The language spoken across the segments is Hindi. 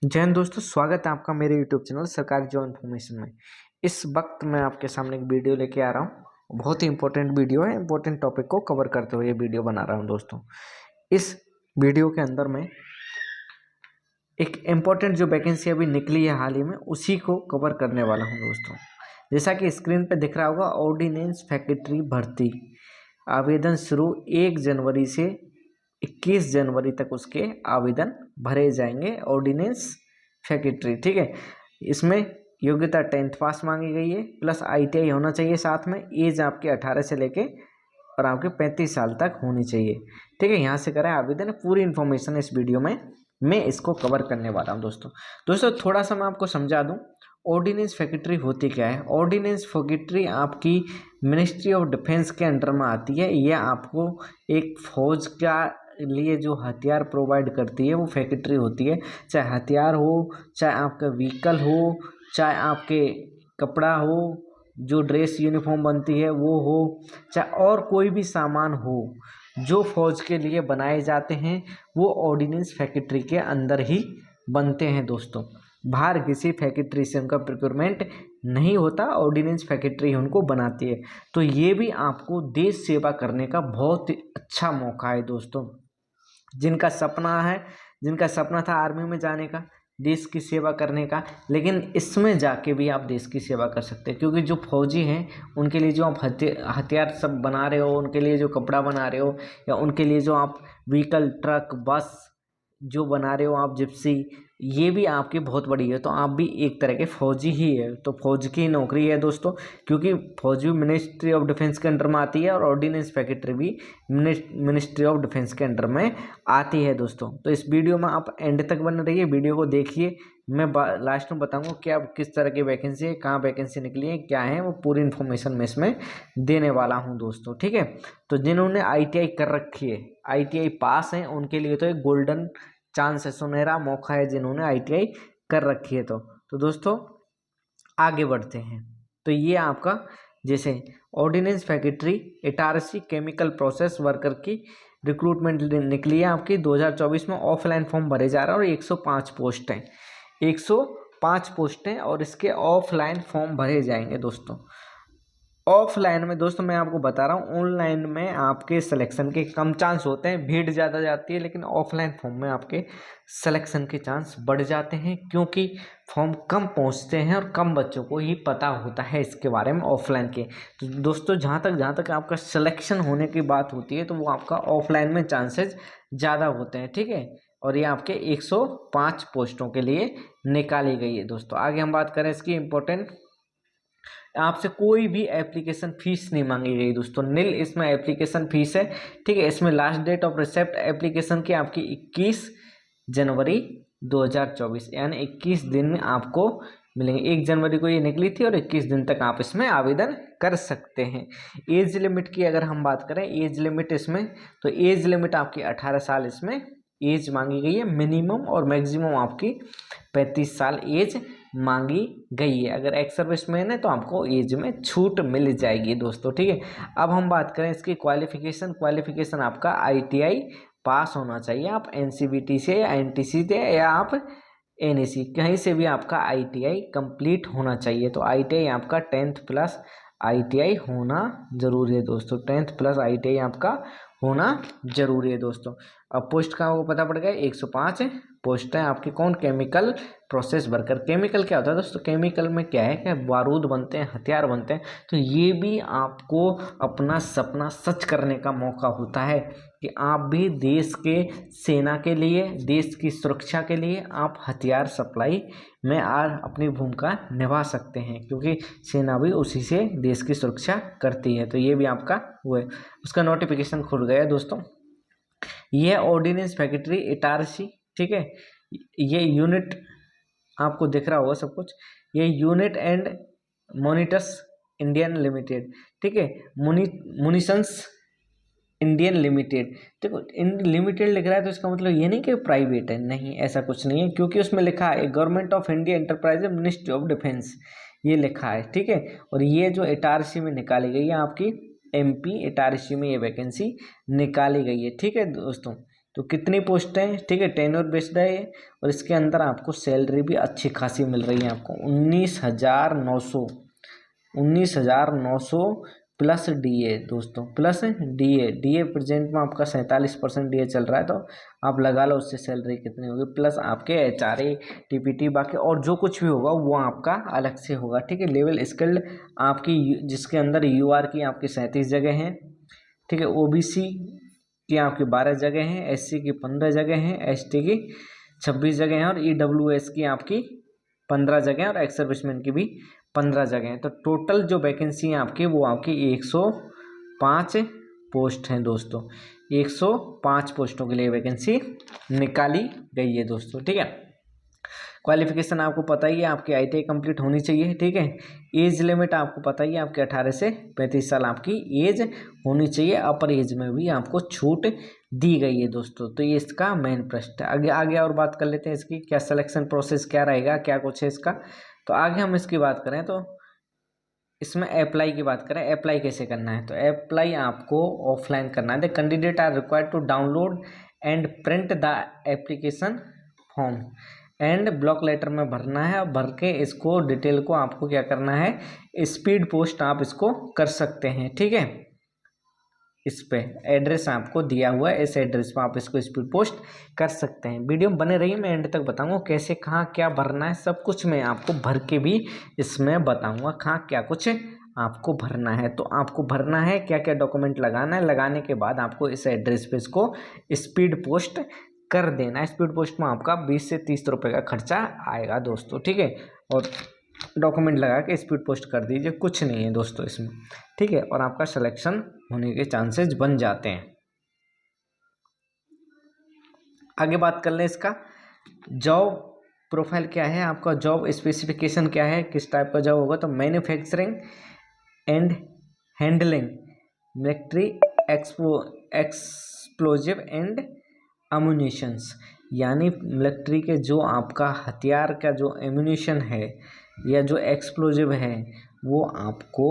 जय हिंद दोस्तों, स्वागत है आपका मेरे यूट्यूब चैनल सरकारी जॉब इन्फॉर्मेशन में। इस वक्त मैं आपके सामने एक वीडियो लेके आ रहा हूँ। बहुत ही इंपॉर्टेंट वीडियो है। इंपॉर्टेंट टॉपिक को कवर करते हुए ये वीडियो बना रहा हूँ दोस्तों। इस वीडियो के अंदर मैं एक इम्पॉर्टेंट जो वैकेंसी अभी निकली है हाल ही में, उसी को कवर करने वाला हूँ दोस्तों। जैसा कि स्क्रीन पर दिख रहा होगा, ऑर्डिनेंस फैक्ट्री भर्ती आवेदन शुरू 1 जनवरी से 21 जनवरी तक उसके आवेदन भरे जाएंगे। ऑर्डिनेंस सेक्रेटरी, ठीक है। इसमें योग्यता 10th पास मांगी गई है, प्लस ITI होना चाहिए। साथ में एज आपके 18 से लेके और आपके 35 साल तक होनी चाहिए, ठीक है। यहाँ से करें आवेदन। पूरी इन्फॉर्मेशन इस वीडियो में मैं इसको कवर करने वाला हूँ दोस्तों। थोड़ा सा मैं आपको समझा दूँ, ऑर्डिनेंस फैक्ट्री होती क्या है। ऑर्डिनेंस फैक्ट्री आपकी मिनिस्ट्री ऑफ डिफेंस के अंडर में आती है। यह आपको एक फौज का लिए जो हथियार प्रोवाइड करती है वो फैक्ट्री होती है। चाहे हथियार हो, चाहे आपका व्हीकल हो, चाहे आपके कपड़ा हो, जो ड्रेस यूनिफॉर्म बनती है वो हो, चाहे और कोई भी सामान हो जो फौज के लिए बनाए जाते हैं, वो ऑर्डिनेंस फैक्ट्री के अंदर ही बनते हैं दोस्तों। बाहर किसी फैक्ट्री से उनका प्रोक्योरमेंट नहीं होता, ऑर्डिनेंस फैक्ट्री उनको बनाती है। तो ये भी आपको देश सेवा करने का बहुत ही अच्छा मौका है दोस्तों। जिनका सपना था आर्मी में जाने का, देश की सेवा करने का, लेकिन इसमें जाके भी आप देश की सेवा कर सकते हैं। क्योंकि जो फौजी हैं उनके लिए जो आप हथियार सब बना रहे हो, उनके लिए जो कपड़ा बना रहे हो, या उनके लिए जो आप व्हीकल, ट्रक, बस जो बना रहे हो आप, जिप्सी, ये भी आपकी बहुत बड़ी है। तो आप भी एक तरह के फौजी ही है। तो फौज की नौकरी है दोस्तों, क्योंकि फौज भी मिनिस्ट्री ऑफ डिफेंस के अंडर में आती है और ऑर्डिनेंस फैक्ट्री भी मिनिस्ट्री ऑफ डिफेंस के अंडर में आती है दोस्तों। तो इस वीडियो में आप एंड तक बने रहिए, वीडियो को देखिए। मैं लास्ट में बताऊंगा क्या किस तरह की वैकेंसी है, कहाँ वैकेंसी निकली है, क्या है, वो पूरी इन्फॉर्मेशन मैं इसमें देने वाला हूँ दोस्तों, ठीक है। तो जिन्होंने ITI कर रखी है, ITI पास हैं, उनके लिए तो एक गोल्डन चांस है, सुनहरा मौका है जिन्होंने ITI कर रखी है। तो दोस्तों आगे बढ़ते हैं। तो ये आपका जैसे ordnance factory Itarsi chemical process worker की रिक्रूटमेंट निकली है आपकी 2024 में। ऑफलाइन फॉर्म भरे जा रहा है और 105 पोस्ट हैं, 105 पोस्ट हैं और इसके ऑफलाइन फॉर्म भरे जाएंगे दोस्तों। ऑफलाइन में दोस्तों मैं आपको बता रहा हूँ, ऑनलाइन में आपके सिलेक्शन के कम चांस होते हैं, भीड़ ज़्यादा जाती है, लेकिन ऑफलाइन फॉर्म में आपके सिलेक्शन के चांस बढ़ जाते हैं, क्योंकि फॉर्म कम पहुँचते हैं और कम बच्चों को ही पता होता है इसके बारे में ऑफलाइन के। तो दोस्तों जहाँ तक आपका सिलेक्शन होने की बात होती है, तो वो आपका ऑफलाइन में चांसेस ज़्यादा होते हैं, ठीक है। और ये आपके 105 पोस्टों के लिए निकाली गई है दोस्तों। आगे हम बात करें इसकी इम्पोर्टेंट, आपसे कोई भी एप्लीकेशन फीस नहीं मांगी गई दोस्तों, नील इसमें एप्लीकेशन फीस है, ठीक है। इसमें लास्ट डेट ऑफ रिसेप्ट एप्लीकेशन की आपकी 21 जनवरी 2024, यानी 21 दिन में आपको मिलेंगे। 1 जनवरी को ये निकली थी और 21 दिन तक आप इसमें आवेदन कर सकते हैं। एज लिमिट की अगर हम बात करें, एज लिमिट इसमें, तो एज लिमिट आपकी 18 साल इसमें एज मांगी गई है मिनिमम, और मैक्सिमम आपकी 35 साल एज मांगी गई है। अगर एक्स सर्विसमैन है तो आपको एज में छूट मिल जाएगी दोस्तों, ठीक है। अब हम बात करें इसकी क्वालिफिकेशन आपका ITI पास होना चाहिए। आप NCVT से या NTC से या आप NEC कहीं से भी आपका ITI कंप्लीट होना चाहिए। तो ITI आपका 10th प्लस ITI होना जरूरी है दोस्तों, 10th प्लस ITI आपका होना जरूरी है दोस्तों। अब पोस्ट का आपको पता पड़ गया, 105 पोस्ट है आपकी। कौन? Chemical process worker. केमिकल क्या होता है दोस्तों? केमिकल में क्या है कि बारूद बनते हैं, हथियार बनते हैं। तो ये भी आपको अपना सपना सच करने का मौका होता है कि आप भी देश के सेना के लिए, देश की सुरक्षा के लिए आप हथियार सप्लाई में अपनी भूमिका निभा सकते हैं, क्योंकि सेना भी उसी से देश की सुरक्षा करती है। तो ये भी आपका वो है। उसका नोटिफिकेशन खुल गया दोस्तों। यह ऑर्डिनेंस फैक्ट्री इटारसी, ठीक है। ये यूनिट आपको दिख रहा होगा सब कुछ। ये unit and monitors Indian limited, ठीक है। मुनिशंस इंडियन लिमिटेड, देखो इन लिमिटेड लिख रहा है तो इसका मतलब ये नहीं कि प्राइवेट है, नहीं, ऐसा कुछ नहीं है, क्योंकि उसमें लिखा है government of India enterprise ministry of defence, ये लिखा है, ठीक है। और ये जो इटारसी में निकाली गई है आपकी MP इटारसी में ये वैकेंसी निकाली गई है, ठीक है दोस्तों। तो कितनी पोस्ट है, ठीक है, टेन्योर बेस्ड है ये, और इसके अंदर आपको सैलरी भी अच्छी खासी मिल रही है आपको 19,900 प्लस डीए दोस्तों, प्लस डीए प्रेजेंट में आपका 47% डीए चल रहा है, तो आप लगा लो उससे सैलरी कितनी होगी, प्लस आपके एचआरए टीपीटी बाकी और जो कुछ भी होगा वो आपका अलग से होगा, ठीक है। लेवल स्किल्ड आपकी जिसके अंदर यूआर की आपकी 37 जगह हैं, ठीक है, ओबीसी की आपकी 12 जगह हैं, एससी की 15 जगह हैं, एसटी की 26 जगह हैं, और ईडब्ल्यूएस की आपकी 15 जगह और एक्स सर्विसमैन की भी 15 जगह हैं। तो टोटल जो वैकेंसी है आपकी वो आपकी 105 पोस्ट हैं दोस्तों, 105 पोस्टों के लिए वैकेंसी निकाली गई है दोस्तों, ठीक है। क्वालिफिकेशन आपको पता ही है, आपकी आईटीआई कंप्लीट होनी चाहिए, ठीक है। एज लिमिट आपको पता ही है, आपके 18 से 35 साल आपकी एज होनी चाहिए, अपर एज में भी आपको छूट दी गई है दोस्तों। तो ये इसका मेन प्रश्न है। आगे आगे और बात कर लेते हैं इसकी, क्या सिलेक्शन प्रोसेस क्या रहेगा, क्या कुछ है इसका। तो आगे हम इसकी बात करें तो इसमें अप्लाई की बात करें, अप्लाई कैसे करना है, तो अप्लाई आपको ऑफलाइन करना है। The candidate are required to download and print the application form and block letter में भरना है, भर के इसको डिटेल को आपको क्या करना है, स्पीड पोस्ट आप इसको कर सकते हैं, ठीक है। इस पे एड्रेस आपको दिया हुआ है, इस एड्रेस पर आप इसको स्पीड पोस्ट कर सकते हैं। वीडियो में बने रहिए, मैं एंड तक बताऊंगा कैसे कहाँ क्या भरना है, सब कुछ मैं आपको भर के भी इसमें बताऊंगा कहाँ क्या कुछ आपको भरना है। तो आपको भरना है क्या क्या डॉक्यूमेंट लगाना है, लगाने के बाद आपको इस एड्रेस पे इसको स्पीड पोस्ट कर देना है। स्पीड पोस्ट में आपका 20 से 30 रुपये का खर्चा आएगा दोस्तों, ठीक है। और डॉक्यूमेंट लगा के स्पीड पोस्ट कर दीजिए, कुछ नहीं है दोस्तों इसमें, ठीक है। और आपका सिलेक्शन होने के चांसेस बन जाते हैं। आगे बात कर लें इसका जॉब प्रोफाइल क्या है, आपका जॉब स्पेसिफिकेशन क्या है, किस टाइप का जॉब होगा। तो manufacturing and handling military explosive and ammunitions, यानी मिलिट्री के जो आपका हथियार का जो एम्यूनिशन है या जो एक्सप्लोजिव है वो आपको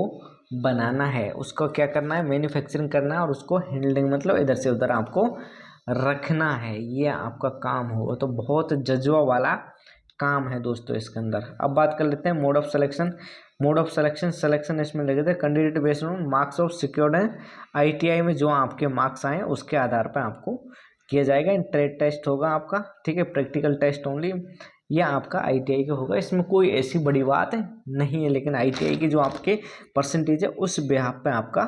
बनाना है, उसको क्या करना है, मैन्युफैक्चरिंग करना है, और उसको हैंडलिंग मतलब इधर से उधर आपको रखना है, ये आपका काम होगा। तो बहुत जज्बा वाला काम है दोस्तों इसके अंदर। अब बात कर लेते हैं mode of selection. Mode of selection इसमें लगे थे candidate based on marks of secured है, आईटीआई में जो आपके मार्क्स आए उसके आधार पर आपको किया जाएगा। ट्रेड टेस्ट होगा आपका, ठीक है, प्रैक्टिकल टेस्ट ओनली, यह आपका आईटीआई का होगा। इसमें कोई ऐसी बड़ी बात नहीं है, लेकिन आईटीआई की जो आपके परसेंटेज है उस बिहाफ पे आपका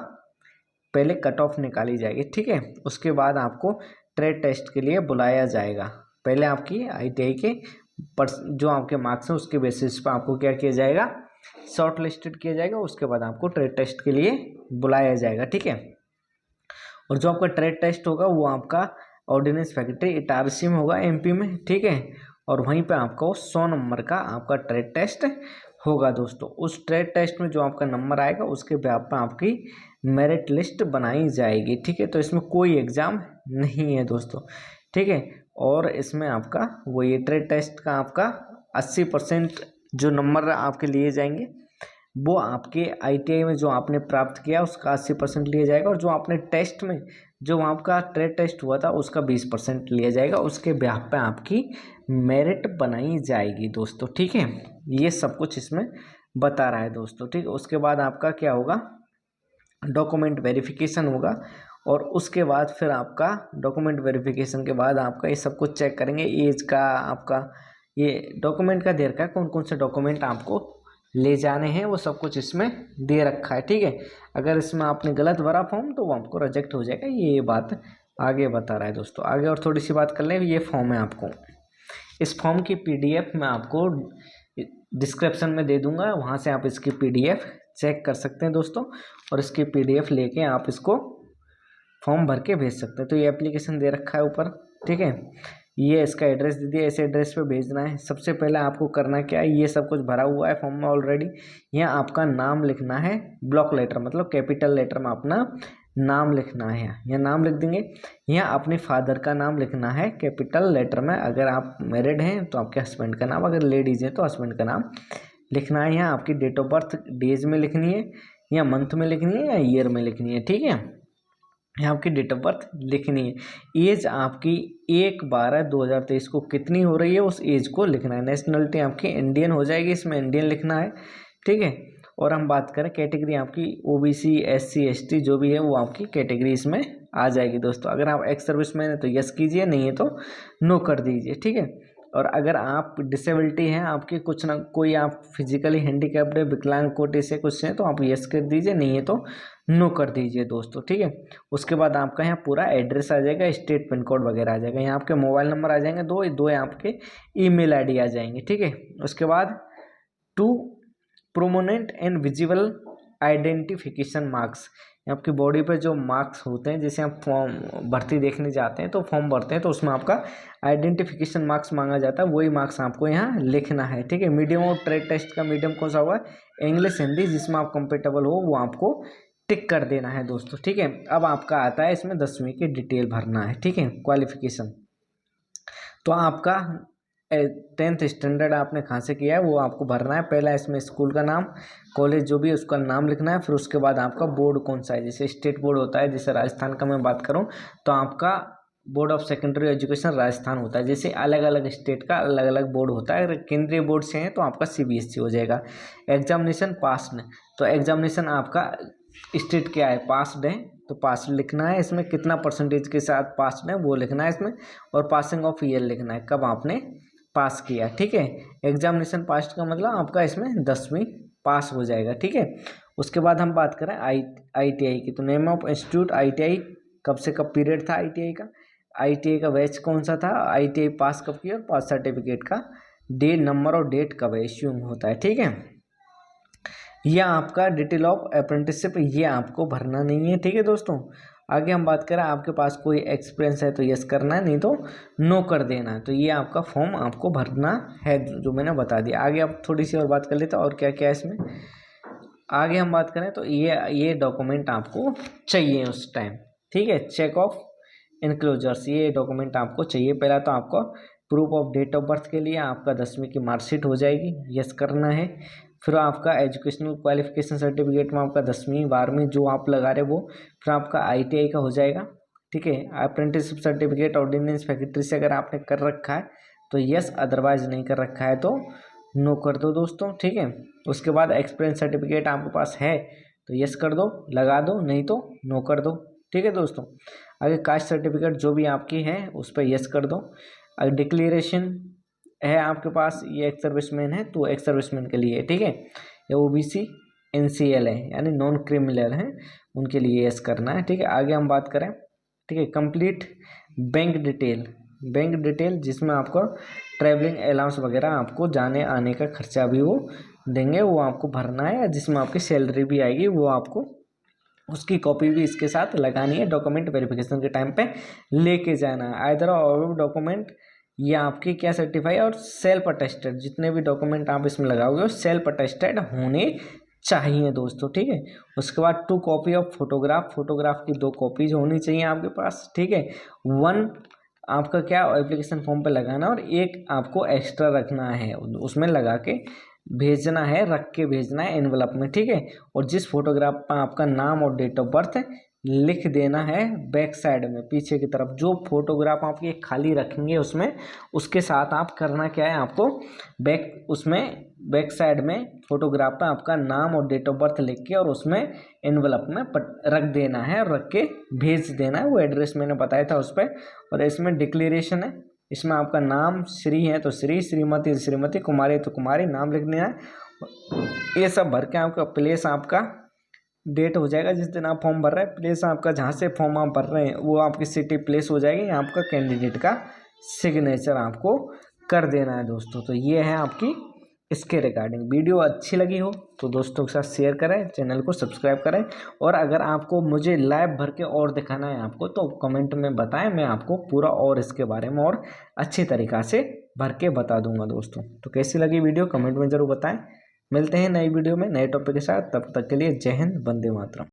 पहले कट ऑफ निकाली जाएगी, ठीक है। उसके बाद आपको ट्रेड टेस्ट के लिए बुलाया जाएगा। पहले आपकी आईटीआई के जो आपके मार्क्स हैं उसके बेसिस पर आपको क्या किया जाएगा, शॉर्ट लिस्टेड किया जाएगा। उसके बाद आपको ट्रेड टेस्ट के लिए बुलाया जाएगा, ठीक है। और जो आपका ट्रेड टेस्ट होगा वो आपका ऑर्डिनेंस फैक्ट्री इटारसी में होगा, एमपी में, ठीक है। और वहीं पे आपको 100 नंबर का आपका ट्रेड टेस्ट होगा दोस्तों। उस ट्रेड टेस्ट में जो आपका नंबर आएगा उसके बेस पर आपकी मेरिट लिस्ट बनाई जाएगी, ठीक है। तो इसमें कोई एग्ज़ाम नहीं है दोस्तों, ठीक है। और इसमें आपका वो ये ट्रेड टेस्ट का आपका 80% जो नंबर आपके लिए जाएंगे वो आपके आईटीआई में जो आपने प्राप्त किया उसका 80% लिया जाएगा, और जो आपने टेस्ट में जो आपका ट्रेड टेस्ट हुआ था उसका 20% लिया जाएगा। उसके ब्याह पे आपकी मेरिट बनाई जाएगी दोस्तों, ठीक है। ये सब कुछ इसमें बता रहा है दोस्तों, ठीक है। उसके बाद आपका क्या होगा, डॉक्यूमेंट वेरिफिकेशन होगा, और उसके बाद फिर आपका डॉक्यूमेंट वेरिफिकेशन के बाद आपका ये सब कुछ चेक करेंगे, एज का आपका ये डॉक्यूमेंट का दे रखा है, कौन कौन से डॉक्यूमेंट आपको ले जाने हैं वो सब कुछ इसमें दे रखा है, ठीक है। अगर इसमें आपने गलत भरा फॉर्म तो वो आपको रिजेक्ट हो जाएगा, ये बात आगे बता रहा है दोस्तों। आगे और थोड़ी सी बात कर लें, ये फॉर्म है आपको, इस फॉर्म की पीडीएफ मैं आपको डिस्क्रिप्शन में दे दूंगा, वहाँ से आप इसकी पीडीएफ चेक कर सकते हैं दोस्तों, और इसकी पीडीएफ लेके आप इसको फॉर्म भर के भेज सकते हैं। तो ये एप्लीकेशन दे रखा है ऊपर, ठीक है। ये इसका एड्रेस दे दिया, इस एड्रेस पे भेजना है। सबसे पहले आपको करना क्या है, ये सब कुछ भरा हुआ है फॉर्म में ऑलरेडी, यहाँ आपका नाम लिखना है, ब्लॉक लेटर मतलब कैपिटल लेटर में अपना नाम लिखना है, यहाँ नाम लिख देंगे। यहाँ अपने फादर का नाम लिखना है कैपिटल लेटर में, अगर आप मैरिड हैं तो आपके हस्बैंड का नाम, अगर लेडीज़ हैं तो हस्बैंड का नाम लिखना है। यहाँ आपकी डेट ऑफ बर्थ डेज में लिखनी है, या मंथ में लिखनी है, या ईयर में लिखनी है, ठीक है। यहाँ आपकी डेट ऑफ बर्थ लिखनी है। एज आपकी 1/12/2023 को कितनी हो रही है उस एज को लिखना है। नेशनलिटी आपकी इंडियन हो जाएगी, इसमें इंडियन लिखना है, ठीक है। और हम बात करें कैटेगरी आपकी ओबीसी SC ST जो भी है वो आपकी कैटेगरी इसमें आ जाएगी दोस्तों। अगर आप एक्स सर्विसमैन है तो यस कीजिए, नहीं है तो नो कर दीजिए, ठीक है। और अगर आप डिसेबिलिटी हैं आपकी कुछ ना कोई, आप फिजिकली हैंडीकैप्ड है, विकलांग कोटे से कुछ हैं तो आप यस कर दीजिए, नहीं है तो नो कर दीजिए दोस्तों, ठीक है। उसके बाद आपका यहाँ पूरा एड्रेस आ जाएगा, स्टेट पिन कोड वगैरह आ जाएगा, यहाँ आपके मोबाइल नंबर आ जाएंगे, दो आपके ईमेल आईडी आ जाएंगे, ठीक है। उसके बाद 2 प्रोमोनेंट एंड विजिबल आइडेंटिफिकेशन मार्क्स, आपकी बॉडी पे जो मार्क्स होते हैं, जैसे आप फॉर्म भर्ती देखने जाते हैं तो फॉर्म भरते हैं तो उसमें आपका आइडेंटिफिकेशन मार्क्स मांगा जाता है, वही मार्क्स आपको यहाँ लिखना है, ठीक है। मीडियम और ट्रेड टेस्ट का मीडियम कौन सा हुआ, इंग्लिश हिंदी, जिसमें आप कंफर्टेबल हो वो आपको टिक कर देना है दोस्तों, ठीक है। अब आपका आता है इसमें 10वीं की डिटेल भरना है, ठीक है, क्वालिफिकेशन। तो आपका 10th स्टैंडर्ड आपने कहाँ से किया है वो आपको भरना है। पहला इसमें स्कूल का नाम, कॉलेज जो भी है उसका नाम लिखना है। फिर उसके बाद आपका बोर्ड कौन सा है, जैसे स्टेट बोर्ड होता है, जैसे राजस्थान का मैं बात करूँ तो आपका board of secondary education Rajasthan होता है। जैसे अलग अलग स्टेट का अलग अलग बोर्ड होता है, केंद्रीय बोर्ड से है तो आपका CBSE हो जाएगा। एग्जामिनेशन पास्ड, तो एग्जामिनेशन आपका स्टेट क्या है, पास्ड है तो पास लिखना है, इसमें कितना परसेंटेज के साथ पास्ड है वो लिखना है इसमें, और पासिंग ऑफ ईयर लिखना है, कब आपने पास किया, ठीक है। एग्जामिनेशन पास का मतलब आपका इसमें 10वीं पास हो जाएगा, ठीक है। उसके बाद हम बात करें ITI की, तो नेम ऑफ इंस्टीट्यूट ITI, कब से कब पीरियड था ITI का बैच कौन सा था, ITI पास कब किया, और पास सर्टिफिकेट का डेट, नंबर और डेट कब इश्यू होता है, ठीक है। यह आपका डिटेल ऑफ अप्रेंटिसशिप, ये आपको भरना नहीं है, ठीक है दोस्तों। आगे हम बात करें, आपके पास कोई एक्सपीरियंस है तो यस करना है, नहीं तो नो कर देना है। तो ये आपका फॉर्म आपको भरना है जो मैंने बता दिया। आगे आप थोड़ी सी और बात कर लेते हैं और क्या क्या है इसमें। आगे हम बात करें तो ये डॉक्यूमेंट आपको चाहिए उस टाइम, ठीक है। चेक ऑफ इनक्लोजर्स, ये डॉक्यूमेंट आपको चाहिए। पहला तो आपको proof of date of birth के लिए आपका 10वीं की मार्कशीट हो जाएगी, यस करना है। फिर आपका एजुकेशनल क्वालिफिकेशन सर्टिफिकेट में आपका 10वीं 12वीं जो आप लगा रहे वो, फिर आपका ITI का हो जाएगा, ठीक है। अप्रेंटिसशिप सर्टिफिकेट ऑर्डिनेंस फैक्ट्री से अगर आपने कर रखा है तो यस, अदरवाइज नहीं कर रखा है तो नो कर दो दोस्तों, ठीक है। उसके बाद एक्सपीरियंस सर्टिफिकेट आपके पास है तो यस कर दो, लगा दो, नहीं तो नो कर दो, ठीक है दोस्तों। आगे कास्ट सर्टिफिकेट जो भी आपकी है उस पर यस कर दो। अगर डिक्लेरेशन है आपके पास, ये एक्स सर्विसमैन है तो एक्स सर्विसमैन के लिए, ठीक है। या OBC NCL है यानी नॉन क्रिमिनल है, उनके लिए यस करना है, ठीक है। आगे हम बात करें, ठीक है, कंप्लीट बैंक डिटेल जिसमें आपको ट्रैवलिंग अलाउंस वगैरह आपको जाने आने का खर्चा भी वो देंगे, वो आपको भरना है। जिसमें आपकी सैलरी भी आएगी वो आपको उसकी कॉपी भी इसके साथ लगानी है, डॉक्यूमेंट वेरिफिकेशन के टाइम पे लेके जाना है। आइदर और डॉक्यूमेंट ये आपके क्या सर्टिफाई और सेल्फ अटेस्टेड, जितने भी डॉक्यूमेंट आप इसमें लगाओगे वो सेल्फ अटेस्टेड होने चाहिए दोस्तों, ठीक है। उसके बाद 2 कॉपी ऑफ फोटोग्राफ की 2 कॉपीज होनी चाहिए आपके पास, ठीक है। 1 आपका क्या एप्लीकेशन फॉर्म पे लगाना और 1 आपको एक्स्ट्रा रखना है, उसमें लगा के भेजना है, रख के भेजना है एनवलप में, ठीक है। और जिस फोटोग्राफ पर आपका नाम और डेट ऑफ बर्थ लिख देना है बैक साइड में, पीछे की तरफ जो फोटोग्राफ आप ये खाली रखेंगे उसमें, उसके साथ आप करना क्या है, आपको बैक साइड में फोटोग्राफ पर आपका नाम और डेट ऑफ बर्थ लिख के और उसमें एनवलप में रख देना है, रख के भेज देना है। वो एड्रेस मैंने बताया था उस पर। और इसमें डिक्लेरेशन है, इसमें आपका नाम श्री है तो श्री, श्रीमती श्रीमती, कुमारी तो कुमारी, नाम लिख देना है। ये सब भर के आपका प्लेस, आपका डेट हो जाएगा जिस दिन आप फॉर्म भर रहे हैं, प्लेस आपका जहाँ से फॉर्म आप भर रहे हैं वो आपकी सिटी प्लेस हो जाएगी, आपका कैंडिडेट का सिग्नेचर आपको कर देना है दोस्तों। तो ये है आपकी इसके रिगार्डिंग। वीडियो अच्छी लगी हो तो दोस्तों के साथ शेयर करें, चैनल को सब्सक्राइब करें। और अगर आपको मुझे लाइव भर के और दिखाना है आपको तो कमेंट में बताएं, मैं आपको पूरा और इसके बारे में और अच्छी तरीक़ा से भर के बता दूंगा दोस्तों। तो कैसी लगी वीडियो कमेंट में ज़रूर बताएं। मिलते हैं नई वीडियो में नए टॉपिक के साथ, तब तक के लिए जय हिंद, वंदे मातरम।